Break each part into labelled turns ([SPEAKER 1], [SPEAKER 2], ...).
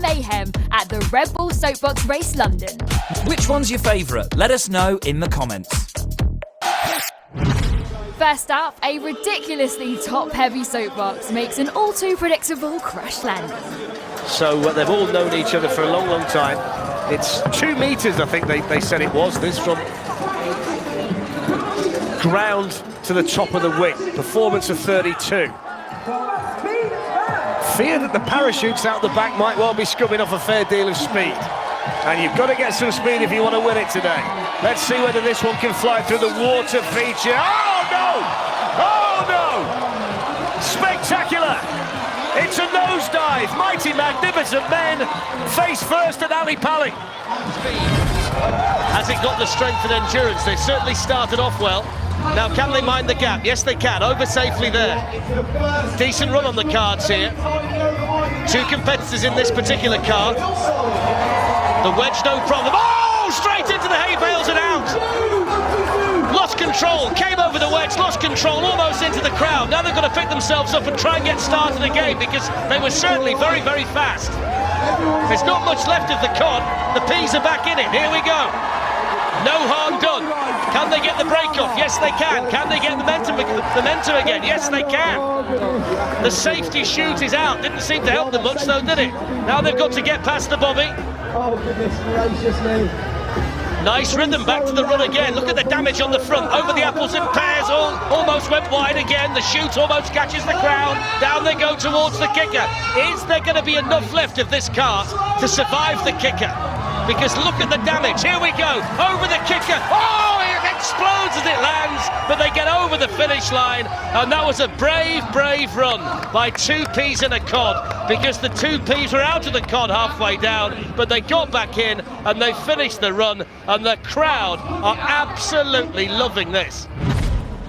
[SPEAKER 1] mayhem at the Red Bull Soapbox Race London.
[SPEAKER 2] Which one's your favourite? Let us know in the comments.
[SPEAKER 1] First up, a ridiculously top-heavy soapbox makes an all-too predictable crash landing.
[SPEAKER 3] So they've all known each other for a long, long time. It's 2 metres, I think they said it was, this from ground to the top of the wing. Performance of 32. Fear that the parachutes out the back might well be scumming off a fair deal of speed. And you've got to get some speed if you want to win it today. Let's see whether this one can fly through the water feature. Oh, no! Oh, no! Spectacular! It's a nosedive. Mighty, magnificent men. Face first at Ali Pali. Has it got the strength and endurance? They certainly started off well. Now, can they mind the gap? Yes, they can. Over safely there. Decent run on the cards here. 2 competitors in this particular card. The wedge, no problem. Oh, straight into the hay bales and out. Lost control, came over the wedge, lost control, almost into the crowd. Now they've got to pick themselves up and try and get started again because they were certainly very, very fast. There's not much left of the cod. The peas are back in it. Here we go. No harm done. Can they get the break off? Yes, they can. Can they get the momentum again? Yes, they can. The safety chute is out. Didn't seem to help them much, though, did it? Now they've got to get past the bobby.
[SPEAKER 4] Oh, goodness gracious me.
[SPEAKER 3] Nice rhythm, back to the run again. Look at the damage on the front. Over the apples and pears, almost went wide again. The chute almost catches the ground. Down they go towards the kicker. Is there going to be enough left of this cart to survive the kicker? Because look at the damage. Here we go. Over the kicker. Oh, it explodes as it lands, but they get over the finish line. And that was a brave, brave run by 2 peas and a cod, because the 2 peas were out of the cod halfway down, but they got back in and they finished the run, and the crowd are absolutely loving this.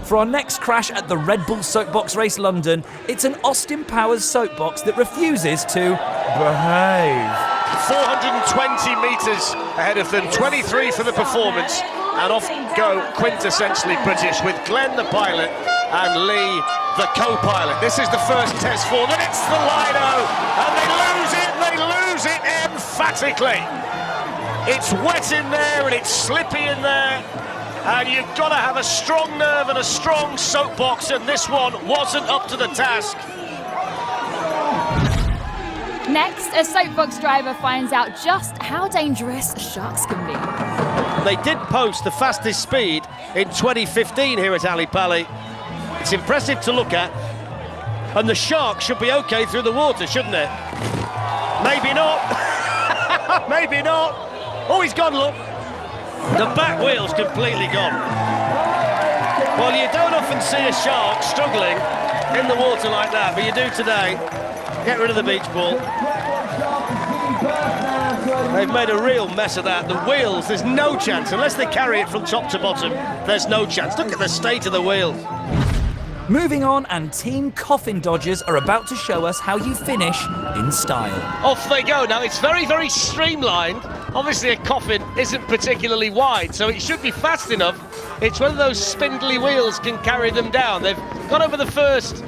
[SPEAKER 2] For our next crash at the Red Bull Soapbox Race London, it's an Austin Powers soapbox that refuses to behave.
[SPEAKER 3] 420 metres ahead of them, 23 for the performance, and off go quintessentially British with Glenn the pilot and Lee the co-pilot. This is the first test for them, it's the Lido, and they lose it emphatically. It's wet in there and it's slippy in there, and you've got to have a strong nerve and a strong soapbox, and this one wasn't up to the task.
[SPEAKER 1] Next, a soapbox driver finds out just how dangerous sharks can be.
[SPEAKER 3] They did post the fastest speed in 2015 here at Ali Pali. It's impressive to look at, and the shark should be okay through the water, shouldn't it? Maybe not. Maybe not. Oh, he's gone, look. The back wheel's completely gone. Well, you don't often see a shark struggling in the water like that, but you do today. Get rid of the beach ball. They've made a real mess of that. The wheels, there's no chance. Unless they carry it from top to bottom, there's no chance. Look at the state of the wheels.
[SPEAKER 2] Moving on, and Team Coffin Dodgers are about to show us how you finish in style.
[SPEAKER 3] Off they go. Now, it's very, very streamlined. Obviously, a coffin isn't particularly wide, so it should be fast enough. It's one of those spindly wheels can carry them down. They've got over the first...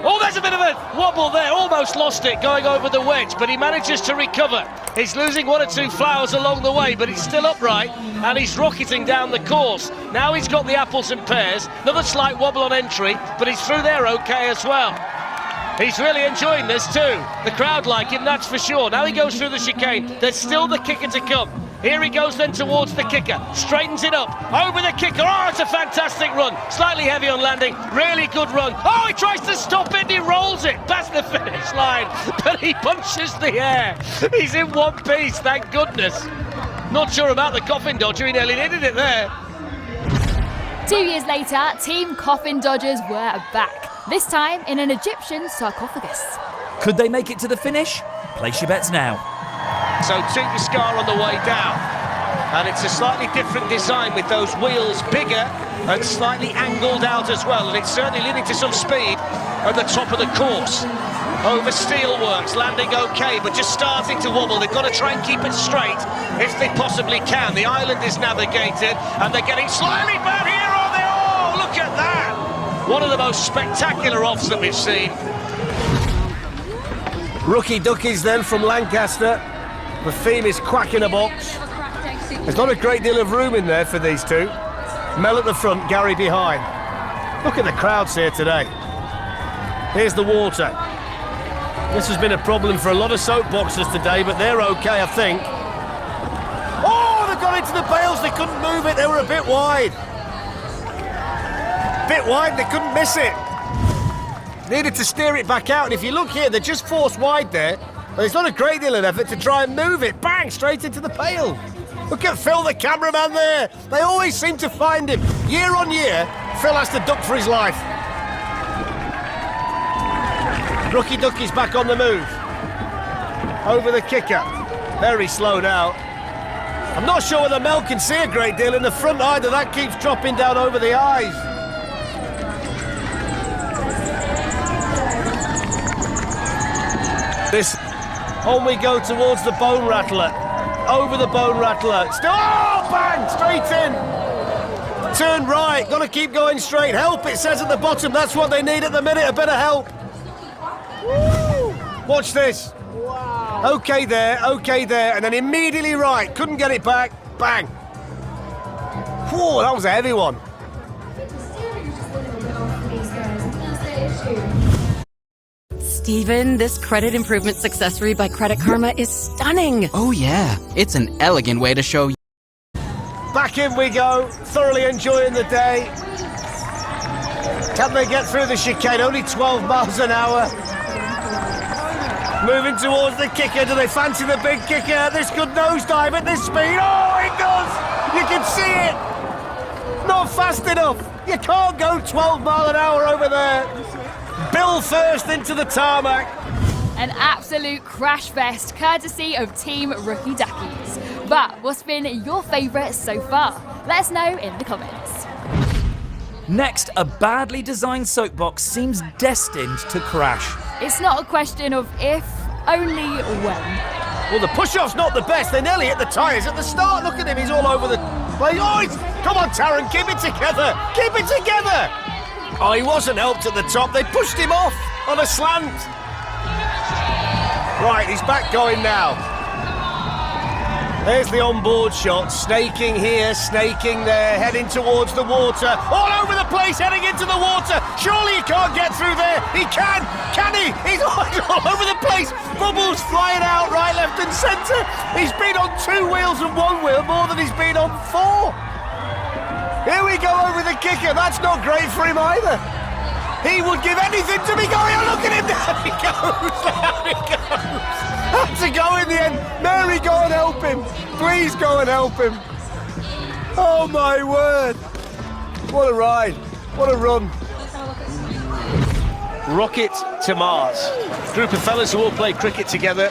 [SPEAKER 3] Oh, there's a bit of a wobble there, almost lost it going over the wedge, but he manages to recover. He's losing 1 or 2 flowers along the way, but he's still upright, and he's rocketing down the course. Now he's got the apples and pears, another slight wobble on entry, but he's through there okay as well. He's really enjoying this too. The crowd like him, that's for sure. Now he goes through the chicane. There's still the kicker to come. Here he goes then towards the kicker, straightens it up, over the kicker. Oh, it's a fantastic run, slightly heavy on landing, really good run. Oh, he tries to stop it, he rolls it past the finish line, but he punches the air. He's in one piece, thank goodness. Not sure about the Coffin Dodger, he nearly needed it there.
[SPEAKER 1] 2 years later, Team Coffin Dodgers were back, this time in an Egyptian sarcophagus.
[SPEAKER 2] Could they make it to the finish? Place your bets now.
[SPEAKER 3] So Tuka Scar on the way down, and it's a slightly different design with those wheels bigger and slightly angled out as well, and it's certainly leading to some speed at the top of the course. Over steelworks, landing okay, but just starting to wobble. They've got to try and keep it straight if they possibly can. The island is navigated, and they're getting slightly bad here, are they? Oh, look at that! One of the most spectacular offs that we've seen.
[SPEAKER 5] Rookie duckies then from Lancaster. The theme is quack in a box. There's not a great deal of room in there for these two. Mel at the front, Gary behind. Look at the crowds here today. Here's the water. This has been a problem for a lot of soapboxers today, but they're okay, I think. Oh, they got into the bales. They couldn't move it. They were a bit wide. Bit wide, they couldn't miss it. Needed to steer it back out, and if you look here, they're just forced wide there. But it's not a great deal of effort to try and move it. Bang, straight into the pail. Look at Phil, the cameraman there. They always seem to find him. Year on year, Phil has to duck for his life. Rookie Ducky's back on the move. Over the kicker. Very slow now. I'm not sure whether Mel can see a great deal in the front either. That keeps dropping down over the eyes. On we go towards the bone rattler. Over the bone rattler. Still, oh, bang! Straight in. Turn right. Got to keep going straight. Help, it says at the bottom. That's what they need at the minute, a bit of help. Woo! Watch this. Wow. Okay there, and then immediately right. Couldn't get it back. Bang. Whoa, that was a heavy one.
[SPEAKER 6] Steven, this credit improvement accessory by Credit Karma is stunning.
[SPEAKER 7] Oh yeah, it's an elegant way to show.
[SPEAKER 5] Back in we go, thoroughly enjoying the day. Can they get through the chicane? Only 12 miles an hour. Moving towards the kicker. Do they fancy the big kicker? This could nosedive at this speed. Oh, it does! You can see it! Not fast enough. You can't go 12 mile an hour over there. Bill first into the tarmac.
[SPEAKER 1] An absolute crash fest, courtesy of Team Rookie Duckies. But what's been your favourite so far? Let us know in the comments.
[SPEAKER 2] Next, a badly designed soapbox seems destined to crash.
[SPEAKER 1] It's not a question of if, only when.
[SPEAKER 5] Well, the push-off's not the best. They nearly hit the tyres at the start. Look at him, he's all over the place. Oh, come on, Taron, keep it together. Keep it together. Oh, he wasn't helped at the top. They pushed him off on a slant. Right, he's back going now. There's the onboard shot. Snaking here, snaking there, heading towards the water. All over the place, heading into the water. Surely he can't get through there. He can. Can he? He's all over the place. Bubbles flying out right, left and centre. He's been on 2 wheels and 1 wheel more than he's been on 4. Here we go over the kicker. That's not great for him either. He would give anything to be going. Oh, look at him. There he goes. There he goes. Had to go in the end. Mary, go and help him. Please go and help him. Oh, my word. What a ride. What a run. Rocket to Mars. Group of fellas who all play cricket together.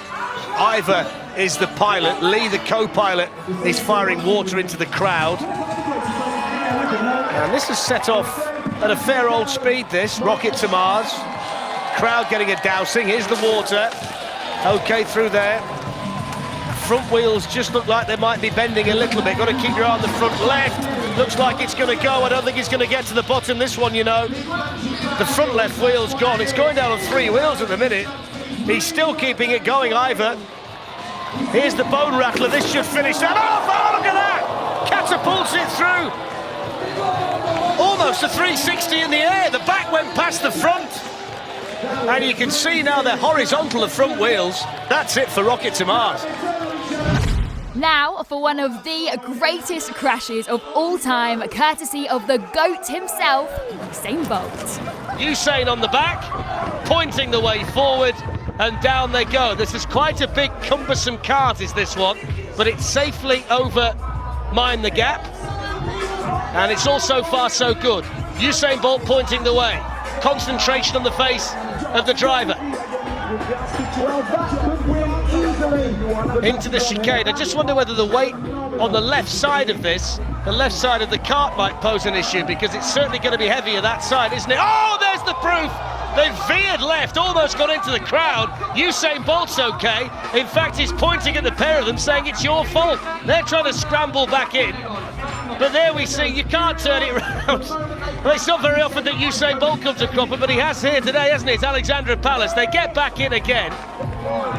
[SPEAKER 5] Ivor is the pilot. Lee, the co-pilot, is firing water into the crowd. And this is set off at a fair old speed, this. Rocket to Mars. Crowd getting a dousing. Here's the water. Okay, through there. Front wheels just look like they might be bending a little bit. Got to keep your eye on the front left. Looks like it's going to go. I don't think it's going to get to the bottom, this one, you know. The front left wheel's gone. It's going down on 3 wheels at the minute. He's still keeping it going, Ivor. Here's the bone rattler. This should finish that off. Oh, look at that! Catapults it through. Almost a 360 in the air. The back went past the front. And you can see now they're horizontal, the front wheels. That's it for Rocket to Mars.
[SPEAKER 1] Now for one of the greatest crashes of all time, courtesy of the GOAT himself, Usain Bolt.
[SPEAKER 3] Usain on the back, pointing the way forward, and down they go. This is quite a big, cumbersome cart, is this one, but it's safely over Mind the Gap. And it's all so far so good. Usain Bolt pointing the way. Concentration on the face of the driver. Into the chicane. I just wonder whether the weight on the left side of this, the left side of the cart, might pose an issue, because it's certainly going to be heavier that side, isn't it? Oh, there's the proof! They've veered left, almost got into the crowd. Usain Bolt's okay. In fact, he's pointing at the pair of them, saying it's your fault. They're trying to scramble back in. But there we see, you can't turn it around. Well, it's not very often that Usain Bolt comes a cropper, but he has here today, hasn't it? It's Alexandra Palace. They get back in again.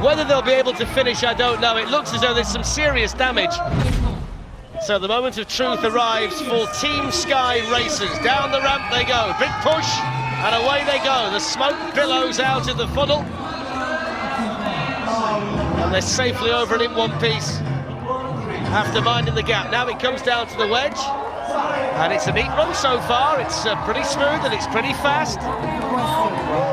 [SPEAKER 3] Whether they'll be able to finish, I don't know. It looks as though there's some serious damage. So the moment of truth arrives for Team Sky racers. Down the ramp they go. Big push, and away they go. The smoke billows out of the funnel. And they're safely over and in one piece after minding the gap. Now it comes down to the wedge. And it's a neat run so far. It's pretty smooth and it's pretty fast.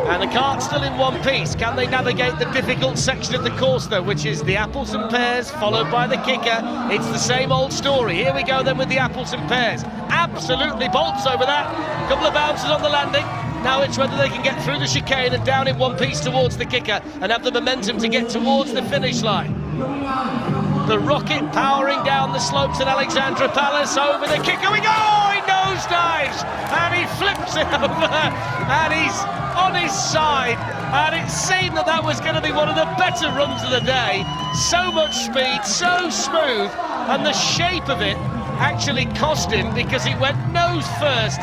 [SPEAKER 3] And the cart's still in one piece. Can they navigate the difficult section of the course, though, which is the apples and pears, followed by the kicker? It's the same old story. Here we go then with the apples and pears. Absolutely bolts over that. Couple of bounces on the landing. Now it's whether they can get through the chicane and down in one piece towards the kicker and have the momentum to get towards the finish line. The rocket powering down the slopes at Alexandra Palace over the kicker. We go! He nosedives and he flips it over and he's on his side. And it seemed that was going to be one of the better runs of the day. So much speed, so smooth, and the shape of it actually cost him because he went nose first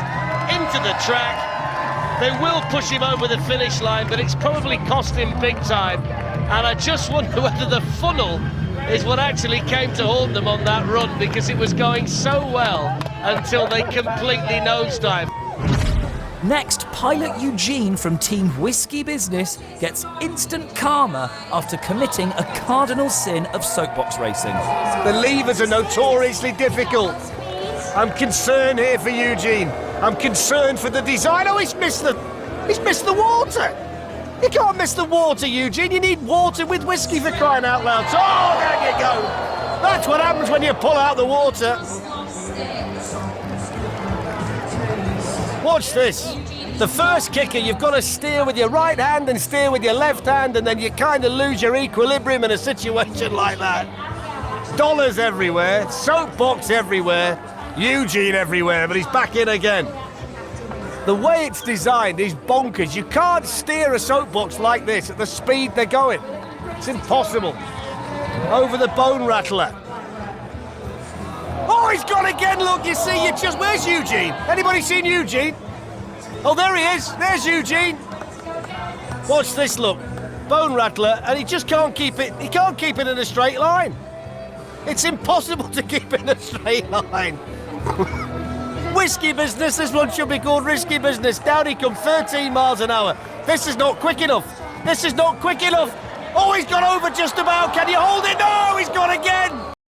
[SPEAKER 3] into the track. They will push him over the finish line, but it's probably cost him big time. And I just wonder whether the funnel is what actually came to haunt them on that run, because it was going so well until they completely nosedived.
[SPEAKER 2] Next, pilot Eugene from Team Whiskey Business gets instant karma after committing a cardinal sin of soapbox racing.
[SPEAKER 5] The levers are notoriously difficult. I'm concerned here for Eugene. I'm concerned for the design. Oh, he's missed the water. You can't miss the water, Eugene. You need water with whiskey, for crying out loud. Oh, there you go. That's what happens when you pull out the water. Watch this. The first kicker, you've got to steer with your right hand and steer with your left hand, and then you kind of lose your equilibrium in a situation like that. Dollars everywhere, soapbox everywhere, Eugene everywhere, but he's back in again. The way it's designed is bonkers. You can't steer a soapbox like this at the speed they're going. It's impossible. Over the bone rattler. Oh, he's gone again, look, you see, where's Eugene? Anybody seen Eugene? Oh, there he is, there's Eugene. Watch this, look. Bone rattler, and he just can't keep it, he can't keep it in a straight line. It's impossible to keep it in a straight line. Whiskey business, this one should be called risky business. Down he comes, 13 miles an hour. This is not quick enough. This is not quick enough. Oh, he's gone over just about. Can you hold it? No, he's gone again.